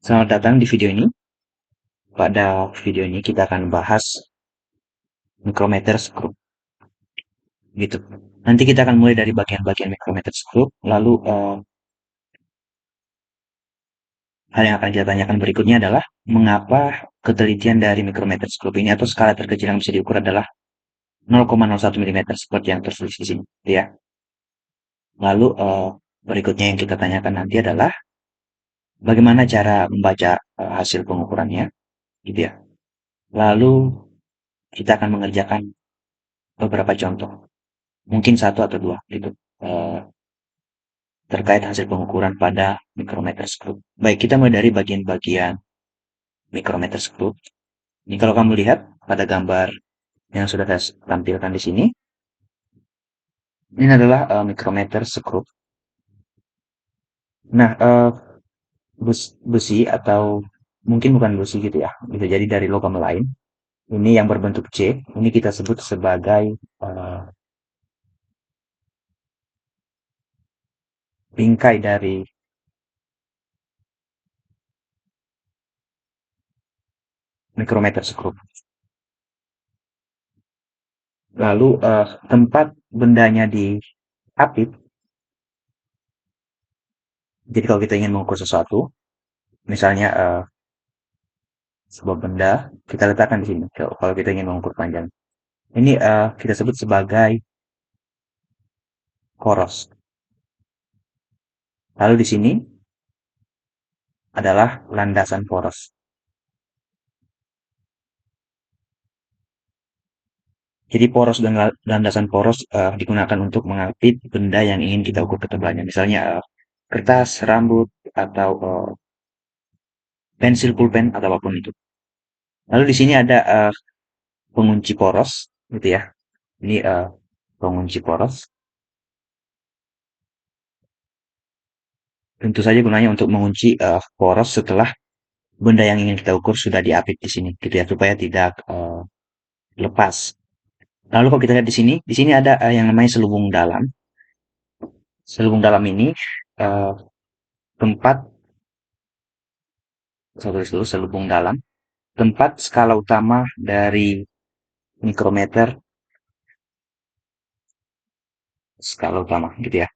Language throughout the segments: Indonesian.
Selamat datang di video ini. Pada video ini kita akan bahas micrometer screw. Gitu. Nanti kita akan mulai dari bagian-bagian micrometer screw, lalu hal yang akan kita tanyakan berikutnya adalah mengapa ketelitian dari micrometer screw ini atau skala terkecil yang bisa diukur adalah 0,01 mm seperti yang tertulis di sini, gitu ya. Lalu berikutnya yang kita tanyakan nanti adalah bagaimana cara membaca hasil pengukurannya, gitu ya. Lalu kita akan mengerjakan beberapa contoh, mungkin satu atau dua, gitu. eh, Terkait hasil pengukuran pada micrometer screw. Baik, kita mulai dari bagian-bagian micrometer screw. Ini kalau kamu lihat pada gambar yang sudah saya tampilkan di sini, ini adalah micrometer screw. Nah, besi atau mungkin bukan besi gitu ya, bisa jadi dari logam lain. Ini yang berbentuk C, ini kita sebut sebagai bingkai dari micrometer screw. Lalu tempat bendanya diapit, jadi kalau kita ingin mengukur sesuatu, misalnya sebuah benda kita letakkan di sini kalau kita ingin mengukur panjang. Ini kita sebut sebagai poros. Lalu di sini adalah landasan poros. Jadi poros dan landasan poros digunakan untuk mengapit benda yang ingin kita ukur ketebalannya. Misalnya kertas, rambut, atau pensil pulpen atau apapun itu. Lalu di sini ada pengunci poros, gitu ya. Ini pengunci poros. Tentu saja gunanya untuk mengunci poros setelah benda yang ingin kita ukur sudah diapit di sini, gitu ya, supaya tidak lepas. Lalu kalau kita lihat di sini ada yang namanya selubung dalam. Selubung dalam ini eh, tempat, saya tulis dulu, selubung dalam, tempat skala utama dari mikrometer, skala utama, gitu ya.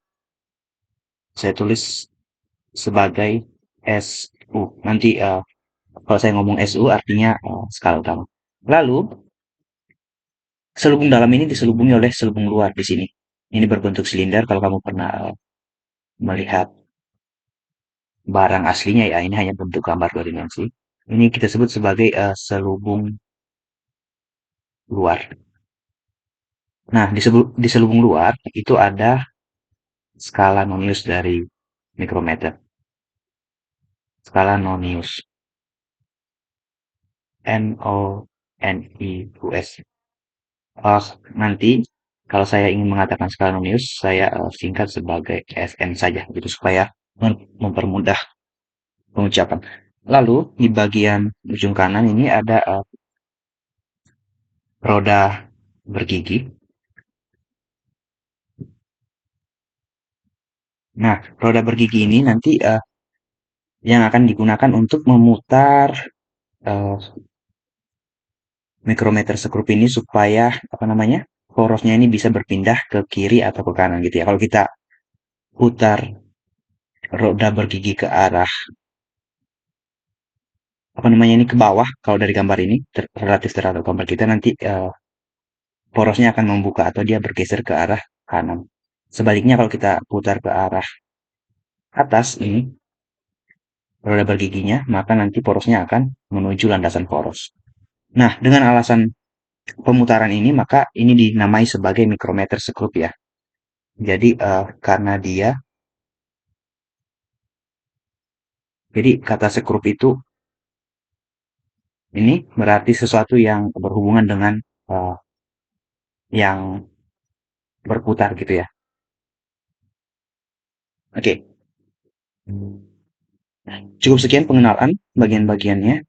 Saya tulis sebagai SU. Nanti kalau saya ngomong SU artinya skala utama. Lalu selubung dalam ini diselubungi oleh selubung luar di sini. Ini berbentuk silinder kalau kamu pernah melihat barang aslinya ya, ini hanya bentuk gambar dua dimensi. Ini kita sebut sebagai selubung luar. Nah, di selubung luar itu ada skala nonius dari mikrometer. Skala nonius. N-O-N-I-U-S. Nanti kalau saya ingin mengatakan skala nonius, saya singkat sebagai SN saja, gitu supaya mempermudah pengucapan. Lalu di bagian ujung kanan ini ada roda bergigi. Nah, roda bergigi ini nanti yang akan digunakan untuk memutar uh, mikrometer sekrup ini supaya apa namanya porosnya ini bisa berpindah ke kiri atau ke kanan gitu ya. Kalau kita putar roda bergigi ke arah apa namanya ini ke bawah, kalau dari gambar ini relatif terhadap gambar kita nanti porosnya akan membuka atau dia bergeser ke arah kanan. Sebaliknya kalau kita putar ke arah atas ini roda bergiginya, maka nanti porosnya akan menuju landasan poros. Nah, dengan alasan pemutaran ini, maka ini dinamai sebagai mikrometer sekrup ya. Jadi jadi kata sekrup itu ini berarti sesuatu yang berhubungan dengan yang berputar gitu ya. Oke, cukup sekian pengenalan bagian-bagiannya.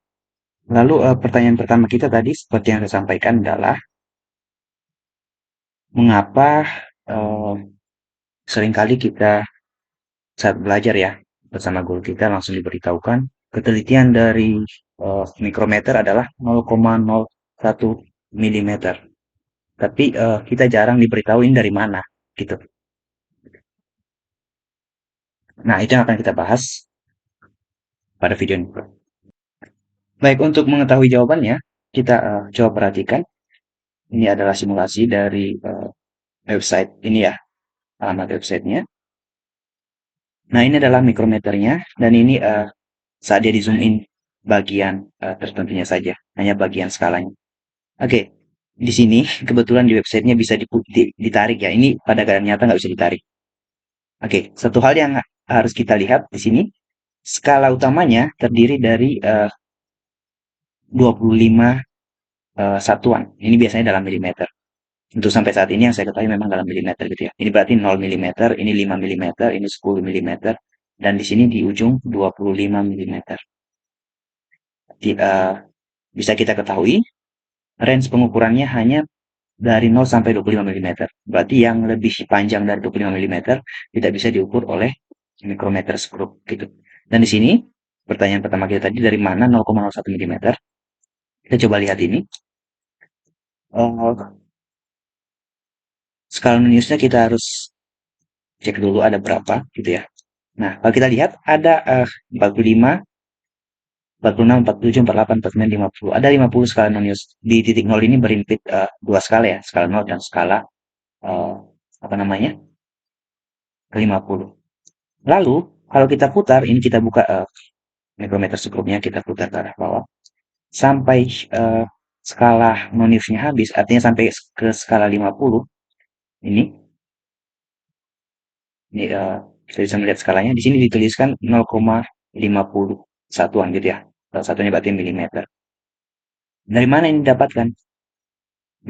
Lalu pertanyaan pertama kita tadi seperti yang saya sampaikan adalah mengapa eh, seringkali kita saat belajar ya bersama guru kita langsung diberitahukan ketelitian dari mikrometer adalah 0,01 milimeter. Tapi kita jarang diberitahu ini dari mana, gitu. Nah, itu yang akan kita bahas pada video ini. Baik, untuk mengetahui jawabannya, kita coba perhatikan. Ini adalah simulasi dari website ini ya, alamat websitenya. Nah, ini adalah mikrometernya, dan ini saat dia di zoom in bagian tertentunya saja, hanya bagian skalanya. Oke, di sini kebetulan di websitenya bisa ditarik ya. Ini pada keadaan nyata nggak bisa ditarik. Oke, satu hal yang harus kita lihat di sini, skala utamanya terdiri dari 25 satuan. Ini biasanya dalam milimeter. Untuk sampai saat ini yang saya ketahui memang dalam milimeter gitu ya. Ini berarti 0 milimeter, ini 5 milimeter, ini 10 milimeter, dan di sini di ujung 25 milimeter. Bisa kita ketahui, range pengukurannya hanya dari 0 sampai 25 milimeter. Berarti yang lebih panjang dari 25 milimeter tidak bisa diukur oleh mikrometer skrup gitu. Dan di sini pertanyaan pertama kita tadi dari mana 0,01 milimeter? Kita coba lihat ini. Skala minusnya kita harus cek dulu ada berapa gitu ya. Nah, kalau kita lihat ada 45, 46, 47, 48, 49, 50. Ada 50 skala nonius. Di titik 0 ini berimpit dua skala ya, skala 0 dan skala uh, apa namanya? 50. Lalu, kalau kita putar, ini kita buka mikrometer sekrupnya, kita putar ke arah bawah. Sampai skala noniusnya habis, artinya sampai ke skala 50. Ini, ini kita bisa melihat skalanya. Di sini dituliskan 0,50 satuan gitu ya. Satunya berarti milimeter. Dari mana ini didapatkan?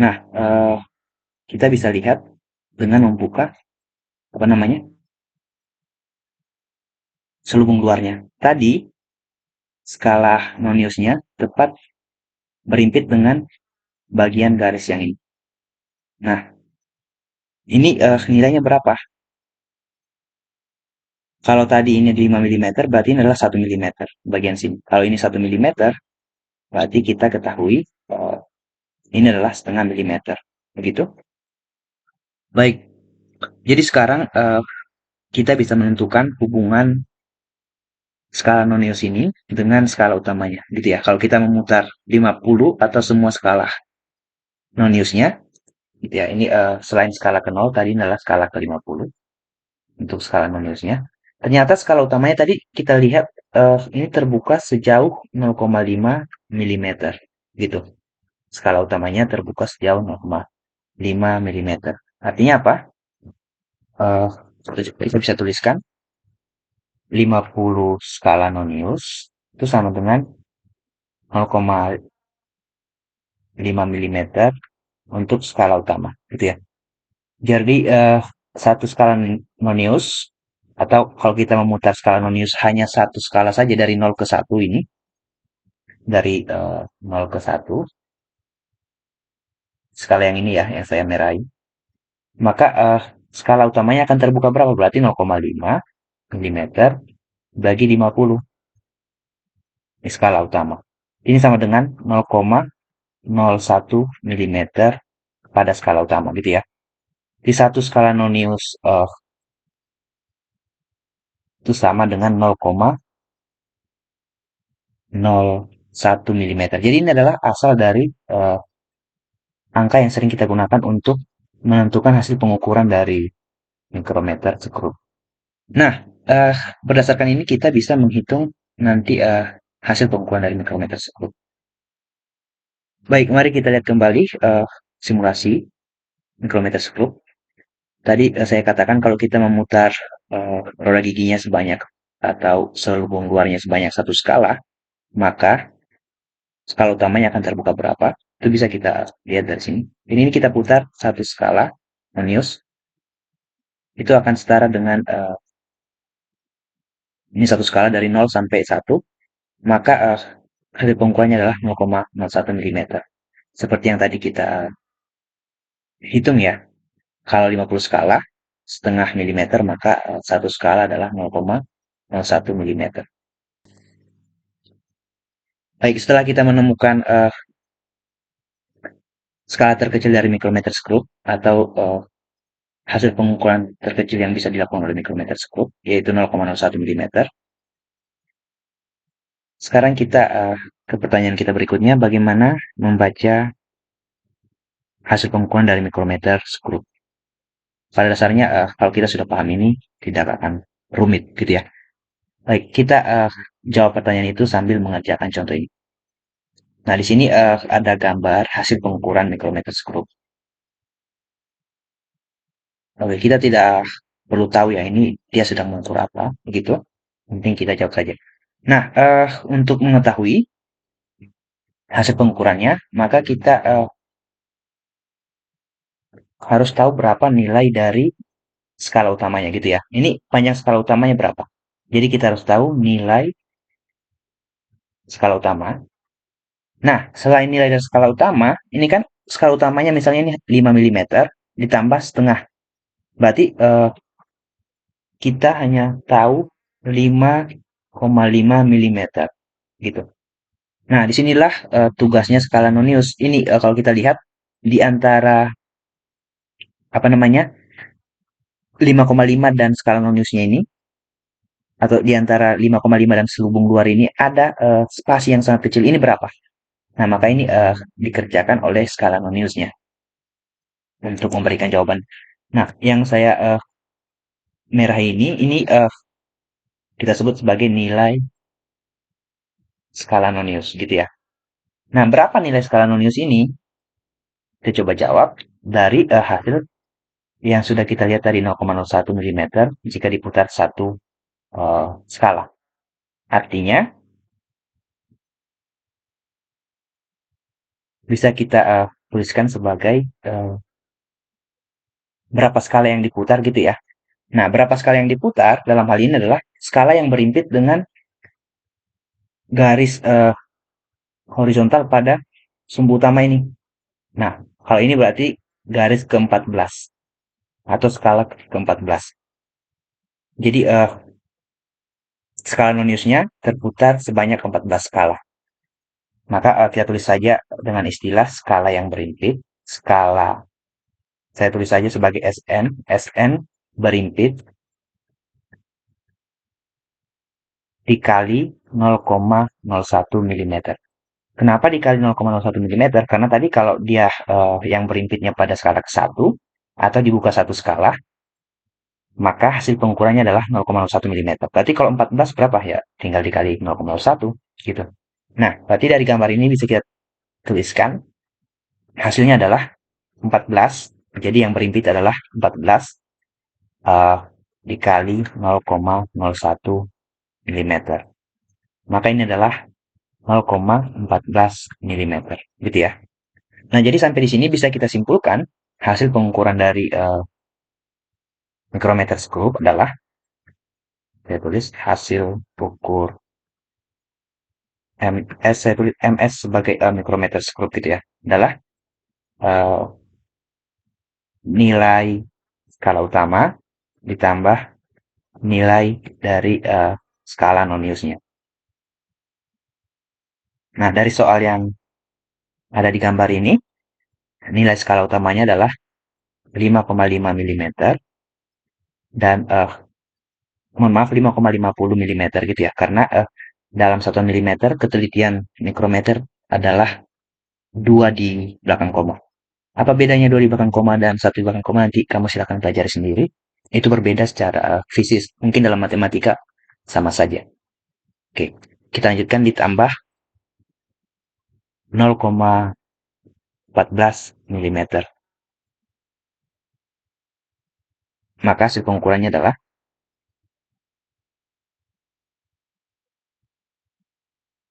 Nah, kita bisa lihat dengan membuka apa namanya selubung luarnya. Tadi skala noniusnya tepat berimpit dengan bagian garis yang ini. Nah, ini nilainya berapa? Kalau tadi ini 5 milimeter, berarti ini adalah 1 milimeter bagian sini. Kalau ini 1 milimeter, berarti kita ketahui ini adalah setengah milimeter. Begitu? Baik. Jadi sekarang kita bisa menentukan hubungan skala nonius ini dengan skala utamanya. Gitu ya. Kalau kita memutar 50 atau semua skala noniusnya, gitu ya. Ini selain skala ke 0, tadi adalah skala ke 50 untuk skala noniusnya. Ternyata skala utamanya tadi kita lihat ini terbuka sejauh 0,5 milimeter, gitu. Skala utamanya terbuka sejauh 0,5 milimeter. Artinya apa? Eh, kita bisa tuliskan 50 skala nonius itu sama dengan 0,5 milimeter untuk skala utama, gitu ya. Jadi satu skala nonius atau kalau kita memutar skala nonius hanya satu skala saja dari 0 ke 1 ini, dari 0 ke 1, skala yang ini ya, yang saya merahi, maka skala utamanya akan terbuka berapa? Berarti 0,5 milimeter bagi 50. Ini skala utama. Ini sama dengan 0,01 milimeter pada skala utama gitu ya. Di satu skala nonius itu sama dengan 0,01 milimeter. Jadi ini adalah asal dari angka yang sering kita gunakan untuk menentukan hasil pengukuran dari mikrometer skrup. Nah, berdasarkan ini kita bisa menghitung nanti hasil pengukuran dari mikrometer skrup. Baik, mari kita lihat kembali simulasi mikrometer skrup. Tadi saya katakan kalau kita memutar roda giginya sebanyak atau selubung luarnya sebanyak satu skala, maka skala utamanya akan terbuka berapa? Itu bisa kita lihat dari sini. Ini kita putar satu skala nonius, itu akan setara dengan ini satu skala dari 0 sampai 1, maka hasil pengukurannya adalah 0,01 milimeter. Seperti yang tadi kita hitung ya, kalau 50 skala, setengah milimeter, maka satu skala adalah 0,01 milimeter. Baik, setelah kita menemukan skala terkecil dari micrometer screw atau hasil pengukuran terkecil yang bisa dilakukan oleh micrometer screw, yaitu 0,01 mm. Sekarang kita ke pertanyaan kita berikutnya, bagaimana membaca hasil pengukuran dari micrometer screw. Pada dasarnya, kalau kita sudah paham ini, tidak akan rumit gitu ya. Baik, kita jawab pertanyaan itu sambil mengerjakan contoh ini. Nah, di sini ada gambar hasil pengukuran micrometer screw. Oke, kita tidak perlu tahu ya ini dia sedang mengukur apa, begitu. Penting kita jawab saja. Nah, untuk mengetahui hasil pengukurannya, maka kita harus tahu berapa nilai dari skala utamanya gitu ya. Ini panjang skala utamanya berapa. Jadi kita harus tahu nilai skala utama. Nah, selain nilai dari skala utama, ini kan skala utamanya misalnya ini 5 mm ditambah setengah. Berarti kita hanya tahu 5,5 mm gitu. Nah, disinilah tugasnya skala nonius. Ini kalau kita lihat di antara apa namanya 5,5 dan skala noniusnya ini, atau di antara 5,5 dan selubung luar ini ada spasi yang sangat kecil. Ini berapa? Nah, maka ini dikerjakan oleh skala noniusnya untuk memberikan jawaban. Nah, yang saya merah ini kita sebut sebagai nilai skala nonius gitu ya. Nah, berapa nilai skala nonius ini? Kita coba jawab dari hasil yang sudah kita lihat tadi 0,01 mm jika diputar satu skala. Artinya bisa kita tuliskan sebagai berapa skala yang diputar gitu ya. Nah, berapa skala yang diputar dalam hal ini adalah skala yang berimpit dengan garis horizontal pada sumbu utama ini. Nah, kalau ini berarti garis ke-14 atau skala ke-14. Jadi skala noniusnya terputar sebanyak 14 skala. Maka kita tulis saja dengan istilah skala yang berimpit. Skala, saya tulis saja sebagai SN. SN berimpit dikali 0,01 mm. Kenapa dikali 0,01 mm? Karena tadi kalau dia yang berimpitnya pada skala ke-1 atau dibuka satu skala, maka hasil pengukurannya adalah 0,01 mm. Berarti kalau 14 berapa ya? Tinggal dikali 0,01 gitu. Nah, berarti dari gambar ini bisa kita tuliskan hasilnya adalah 14. Jadi yang berimpit adalah 14 dikali 0,01 mm. Maka ini adalah 0,14 mm gitu ya. Nah, jadi sampai di sini bisa kita simpulkan hasil pengukuran dari micrometer screw adalah, saya tulis hasil ukur MS, saya tulis MS sebagai micrometer screw gitu ya, adalah uh, nilai skala utama ditambah nilai dari skala noniusnya. Nah, dari soal yang ada di gambar ini, nilai skala utamanya adalah 5,5 mm dan mohon maaf 5,50 mm gitu ya, karena dalam 1 mm ketelitian mikrometer adalah 2 di belakang koma. Apa bedanya 2 di belakang koma dan 1 di belakang koma, nanti kamu silakan pelajari sendiri. Itu berbeda secara fisis. Mungkin dalam matematika sama saja. Oke, kita lanjutkan ditambah 0,14 mm. Maka hasil pengukurannya adalah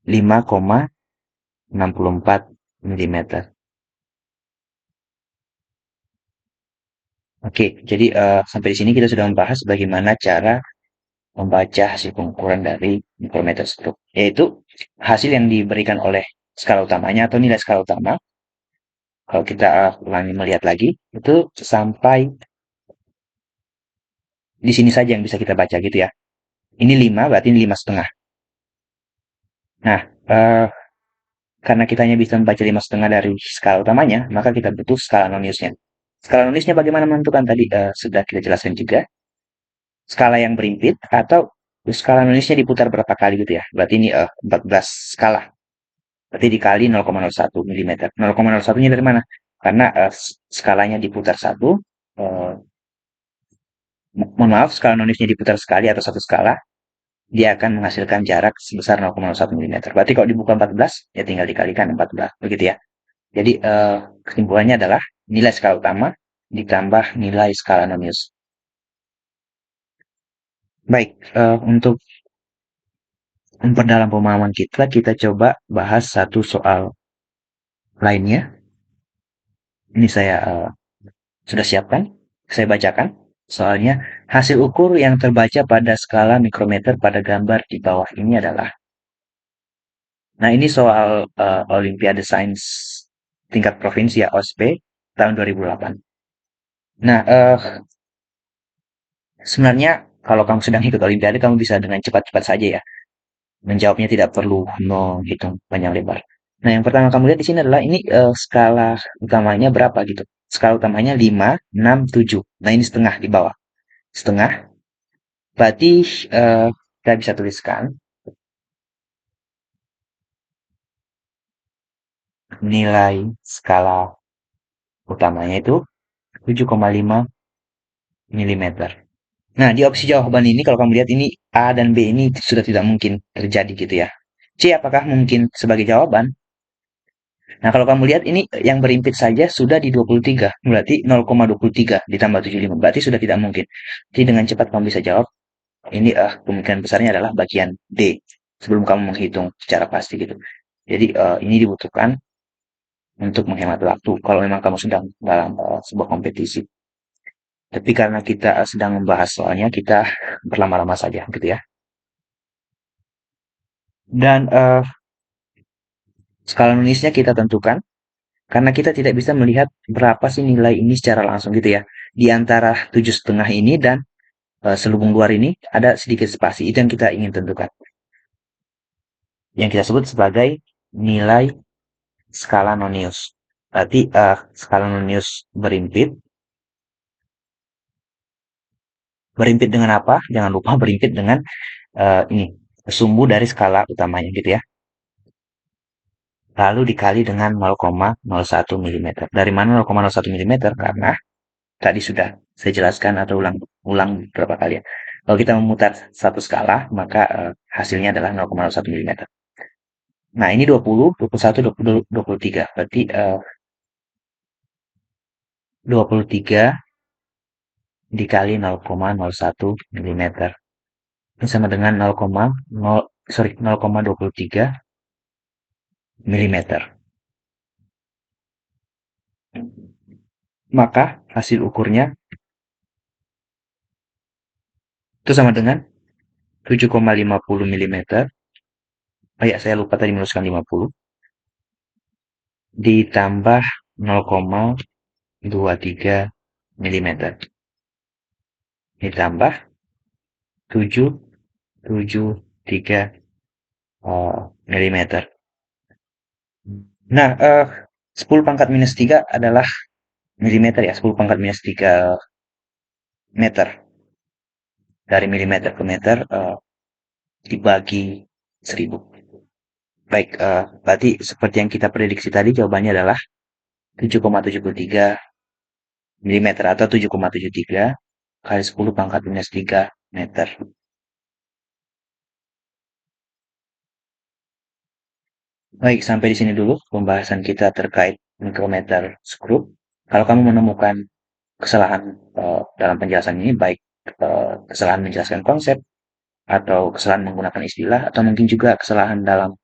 5,64 mm. Oke, jadi sampai di sini kita sudah membahas bagaimana cara membaca hasil pengukuran dari micrometer screw, yaitu hasil yang diberikan oleh skala utamanya atau nilai skala utama. Kalau kita ulangi melihat lagi, itu sampai di sini saja yang bisa kita baca gitu ya. Ini 5, berarti ini 5,5. Nah, karena kita hanya bisa membaca 5,5 dari skala utamanya, maka kita butuh skala non-newsnya. Skala non-newsnya bagaimana menentukan tadi sudah kita jelaskan juga. Skala yang berimpit atau skala non-newsnya diputar berapa kali gitu ya. Berarti ini 14 skala. Berarti dikali 0,01 mm. 0,01-nya dari mana? Karena skalanya diputar satu, eh, mohon maaf, skala non-newsnya diputar sekali atau satu skala, dia akan menghasilkan jarak sebesar 0,01 mm. Berarti kalau dibuka 14, ya tinggal dikalikan 14, begitu ya. Jadi kesimpulannya adalah nilai skala utama ditambah nilai skala non-news. Baik, untuk memperdalam pemahaman kita, kita coba bahas satu soal lainnya. Ini saya sudah siapkan, saya bacakan. Soalnya, hasil ukur yang terbaca pada skala mikrometer pada gambar di bawah ini adalah. Nah, ini soal Olimpiade Sains tingkat provinsi ya, OSP tahun 2008. Nah, sebenarnya kalau kamu sedang ikut Olimpiade, kamu bisa dengan cepat-cepat saja ya menjawabnya, tidak perlu menghitung panjang lebar. Nah, yang pertama kamu lihat di sini adalah ini skala utamanya berapa gitu. Skala utamanya 5, 6, 7. Nah, ini setengah di bawah. Setengah. Berarti kita bisa tuliskan nilai skala utamanya itu 7,5 mm. Nah, di opsi jawaban ini kalau kamu lihat ini A dan B ini sudah tidak mungkin terjadi gitu ya. C apakah mungkin sebagai jawaban? Nah, kalau kamu lihat ini yang berimpit saja sudah di 23, berarti 0,23 ditambah 75, berarti sudah tidak mungkin. Jadi dengan cepat kamu bisa jawab, ini kemungkinan besarnya adalah bagian D, sebelum kamu menghitung secara pasti gitu. Jadi ini dibutuhkan untuk menghemat waktu kalau memang kamu sedang dalam sebuah kompetisi. Tapi karena kita sedang membahas soalnya, kita berlama-lama saja gitu ya. Dan skala nulisnya kita tentukan karena kita tidak bisa melihat berapa sih nilai ini secara langsung gitu ya. Di antara 7,5 ini dan selubung luar ini ada sedikit spasi. Itu yang kita ingin tentukan. Yang kita sebut sebagai nilai skala nonius. Berarti skala nonius berimpit. Berimpit dengan apa? Jangan lupa berimpit dengan ini sumbu dari skala utamanya gitu ya. Lalu dikali dengan 0,01 mm. Dari mana 0,01 mm? Karena tadi sudah saya jelaskan atau ulang beberapa kali ya. Kalau kita memutar satu skala, maka hasilnya adalah 0,01 mm. Nah, ini 20, 21, 20, 23. Berarti 23 dikali 0,01 mm. Ini sama dengan 0,23 mm. Maka hasil ukurnya itu sama dengan 7,50 mm. Oh ya, saya lupa tadi menuliskan 50. Ditambah 0,23 mm. Ditambah 773 mm. Nah, 10 pangkat minus 3 adalah milimeter ya, 10 pangkat minus 3 meter. Dari milimeter ke meter dibagi 1000. Baik, berarti seperti yang kita prediksi tadi, jawabannya adalah 7,73 mm atau 7,73 kali 10 pangkat minus 3 meter. Baik, sampai di sini dulu pembahasan kita terkait mikrometer skrup. Kalau kamu menemukan kesalahan dalam penjelasan ini, baik kesalahan menjelaskan konsep, atau kesalahan menggunakan istilah, atau mungkin juga kesalahan dalam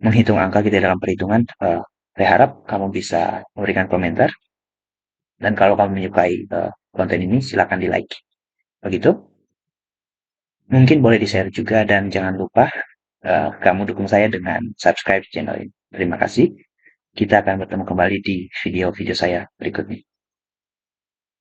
menghitung angka kita dalam perhitungan, saya harap kamu bisa memberikan komentar. Dan kalau kamu menyukai konten ini, silakan di like. Begitu. Mungkin boleh di-share juga dan jangan lupa kamu dukung saya dengan subscribe channel ini. Terima kasih. Kita akan bertemu kembali di video-video saya berikutnya.